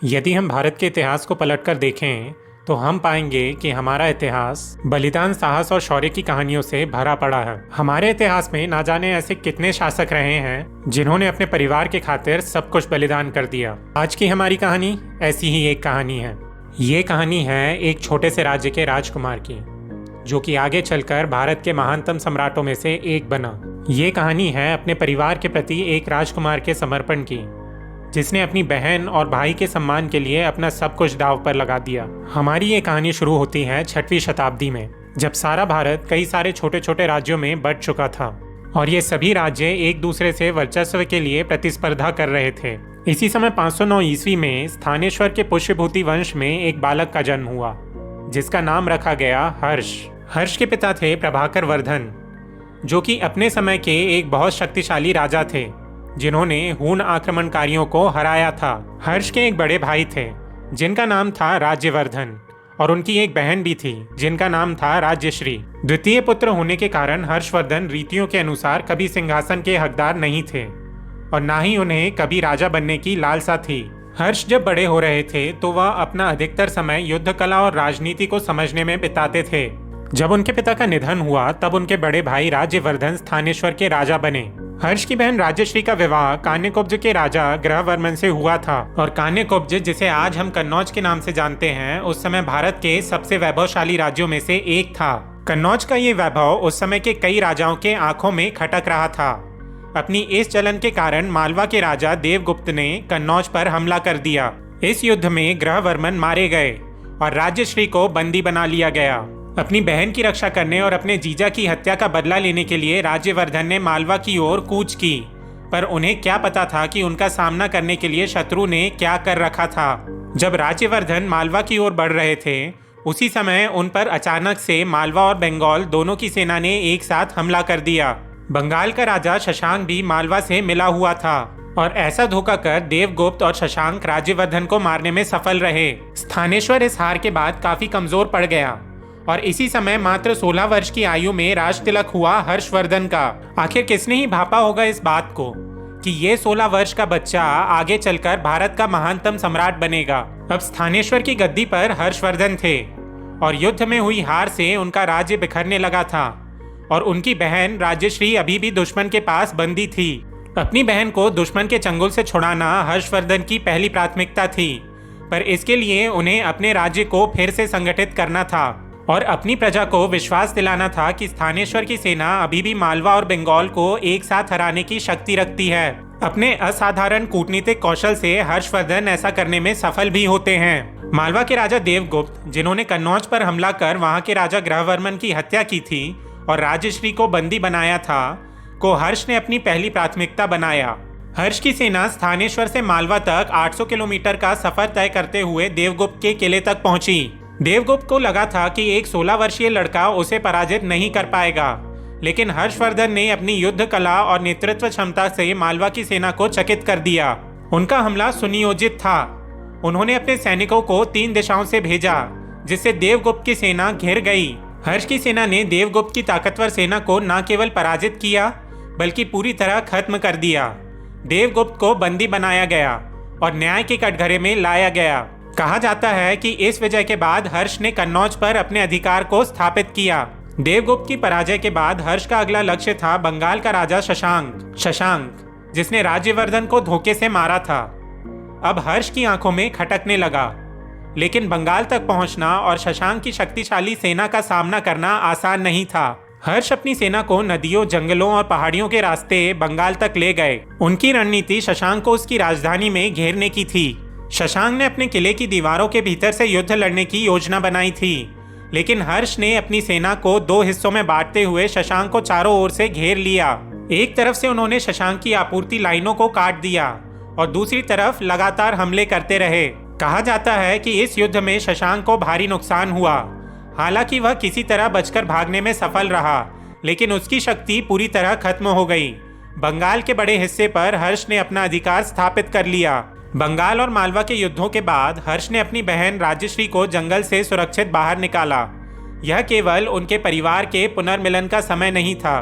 यदि हम भारत के इतिहास को पलटकर देखें तो हम पाएंगे कि हमारा इतिहास बलिदान, साहस और शौर्य की कहानियों से भरा पड़ा है। हमारे इतिहास में ना जाने ऐसे कितने शासक रहे हैं जिन्होंने अपने परिवार के खातिर सब कुछ बलिदान कर दिया। आज की हमारी कहानी ऐसी ही एक कहानी है। ये कहानी है एक छोटे से राज्य के राजकुमार की, जो कि आगे चलकर भारत के महानतम सम्राटों में से एक बना। ये कहानी है अपने परिवार के प्रति एक राजकुमार के समर्पण की, जिसने अपनी बहन और भाई के सम्मान के लिए अपना सब कुछ दांव पर लगा दिया। हमारी ये कहानी शुरू होती है 6वीं शताब्दी में, जब सारा भारत कई सारे छोटे छोटे राज्यों में बंट चुका था और ये सभी राज्य एक दूसरे से वर्चस्व के लिए प्रतिस्पर्धा कर रहे थे। इसी समय 509 ईस्वी में स्थानेश्वर के पुष्यभूति वंश में एक बालक का जन्म हुआ, जिसका नाम रखा गया हर्ष। हर्ष के पिता थे प्रभाकर वर्धन, जो कि अपने समय के एक बहुत शक्तिशाली राजा थे, जिन्होंने हूण आक्रमणकारियों को हराया था। हर्ष के एक बड़े भाई थे जिनका नाम था राज्यवर्धन, और उनकी एक बहन भी थी जिनका नाम था राज्यश्री। द्वितीय पुत्र होने के कारण हर्षवर्धन रीतियों के अनुसार कभी सिंहासन के हकदार नहीं थे और ना ही उन्हें कभी राजा बनने की लालसा थी। हर्ष जब बड़े हो रहे थे तो वह अपना अधिकतर समय युद्ध कला और राजनीति को समझने में बिताते थे। जब उनके पिता का निधन हुआ तब उनके बड़े भाई राज्यवर्धन स्थानेश्वर के राजा बने। हर्ष की बहन राज्यश्री का विवाह कान्यकुब्ज के राजा ग्रहवर्मन से हुआ था, और कान्यकुब्ज, जिसे आज हम कन्नौज के नाम से जानते हैं, उस समय भारत के सबसे वैभवशाली राज्यों में से एक था। कन्नौज का ये वैभव उस समय के कई राजाओं के आंखों में खटक रहा था। अपनी इस चलन के कारण मालवा के राजा देवगुप्त ने कन्नौज पर हमला कर दिया। इस युद्ध में ग्रहवर्मन मारे गए और राज्यश्री को बंदी बना लिया गया। अपनी बहन की रक्षा करने और अपने जीजा की हत्या का बदला लेने के लिए राज्यवर्धन ने मालवा की ओर कूच की, पर उन्हें क्या पता था कि उनका सामना करने के लिए शत्रु ने क्या कर रखा था। जब राज्यवर्धन मालवा की ओर बढ़ रहे थे, उसी समय उन पर अचानक से मालवा और बंगाल दोनों की सेना ने एक साथ हमला कर दिया। बंगाल का राजा शशांक भी मालवा से मिला हुआ था, और ऐसा धोखा कर देवगुप्त और शशांक राज्यवर्धन को मारने में सफल रहे। स्थानेश्वर इस हार के बाद काफी कमजोर पड़ गया, और इसी समय मात्र 16 वर्ष की आयु में राज तिलक हुआ हर्षवर्धन का। आखिर किसने ही भापा होगा इस बात को कि ये 16 वर्ष का बच्चा आगे चलकर भारत का महानतम सम्राट बनेगा। अब स्थानेश्वर की गद्दी पर हर्षवर्धन थे, और युद्ध में हुई हार से उनका राज्य बिखरने लगा था, और उनकी बहन राज्यश्री अभी भी दुश्मन के पास बंदी थी। अपनी बहन को दुश्मन के चंगुल से छुड़ाना हर्षवर्धन की पहली प्राथमिकता थी, पर इसके लिए उन्हें अपने राज्य को फिर से संगठित करना था और अपनी प्रजा को विश्वास दिलाना था कि स्थानेश्वर की सेना अभी भी मालवा और बंगाल को एक साथ हराने की शक्ति रखती है। अपने असाधारण कूटनीतिक कौशल से हर्षवर्धन ऐसा करने में सफल भी होते हैं। मालवा के राजा देवगुप्त, जिन्होंने कन्नौज पर हमला कर वहां के राजा ग्रहवर्मन की हत्या की थी और राज्यश्री को बंदी बनाया था, को हर्ष ने अपनी पहली प्राथमिकता बनाया। हर्ष की सेना स्थानेश्वर से मालवा तक 800 किलोमीटर का सफर तय करते हुए देवगुप्त के किले तक पहुंची। देवगुप्त को लगा था कि एक 16 वर्षीय लड़का उसे पराजित नहीं कर पाएगा, लेकिन हर्षवर्धन ने अपनी युद्ध कला और नेतृत्व क्षमता से मालवा की सेना को चकित कर दिया। उनका हमला सुनियोजित था। उन्होंने अपने सैनिकों को 3 दिशाओं से भेजा, जिससे देवगुप्त की सेना घिर गई। हर्ष की सेना ने देवगुप्त की ताकतवर सेना को न केवल पराजित किया, बल्कि पूरी तरह खत्म कर दिया। देवगुप्त को बंदी बनाया गया और न्याय के कटघरे में लाया गया। कहा जाता है कि इस विजय के बाद हर्ष ने कन्नौज पर अपने अधिकार को स्थापित किया। देवगुप्त की पराजय के बाद हर्ष का अगला लक्ष्य था बंगाल का राजा शशांक, जिसने राज्यवर्धन को धोखे से मारा था। अब हर्ष की आंखों में खटकने लगा, लेकिन बंगाल तक पहुंचना और शशांक की शक्तिशाली सेना का सामना करना आसान नहीं था। हर्ष अपनी सेना को नदियों, जंगलों और पहाड़ियों के रास्ते बंगाल तक ले गए। उनकी रणनीति शशांक को उसकी राजधानी में घेरने की थी। शशांक ने अपने किले की दीवारों के भीतर से युद्ध लड़ने की योजना बनाई थी, लेकिन हर्ष ने अपनी सेना को 2 हिस्सों में बांटते हुए शशांक को चारों ओर से घेर लिया। एक तरफ से उन्होंने शशांक की आपूर्ति लाइनों को काट दिया और दूसरी तरफ लगातार हमले करते रहे। कहा जाता है कि इस युद्ध में शशांक को भारी नुकसान हुआ। हालांकि वह किसी तरह बचकर भागने में सफल रहा, लेकिन उसकी शक्ति पूरी तरह खत्म हो गई। बंगाल के बड़े हिस्से पर हर्ष ने अपना अधिकार स्थापित कर लिया। बंगाल और मालवा के युद्धों के बाद हर्ष ने अपनी बहन राज्यश्री को जंगल से सुरक्षित बाहर निकाला। यह केवल उनके परिवार के पुनर्मिलन का समय नहीं था,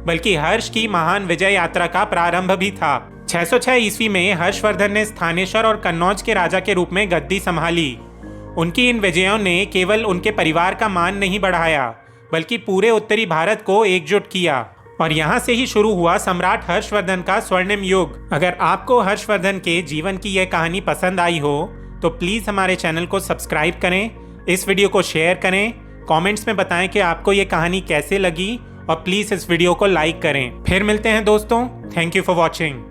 बल्कि हर्ष की महान विजय यात्रा का प्रारंभ भी था। 606 ईस्वी में हर्षवर्धन ने स्थानेश्वर और कन्नौज के राजा के रूप में गद्दी संभाली। उनकी इन विजयों ने केवल उनके परिवार का मान नहीं बढ़ाया, बल्कि पूरे उत्तरी भारत को एकजुट किया, और यहाँ से ही शुरू हुआ सम्राट हर्षवर्धन का स्वर्णिम युग। अगर आपको हर्षवर्धन के जीवन की यह कहानी पसंद आई हो तो प्लीज़ हमारे चैनल को सब्सक्राइब करें, इस वीडियो को शेयर करें, कमेंट्स में बताएं कि आपको ये कहानी कैसे लगी, और प्लीज़ इस वीडियो को लाइक करें। फिर मिलते हैं दोस्तों। Thank you for watching.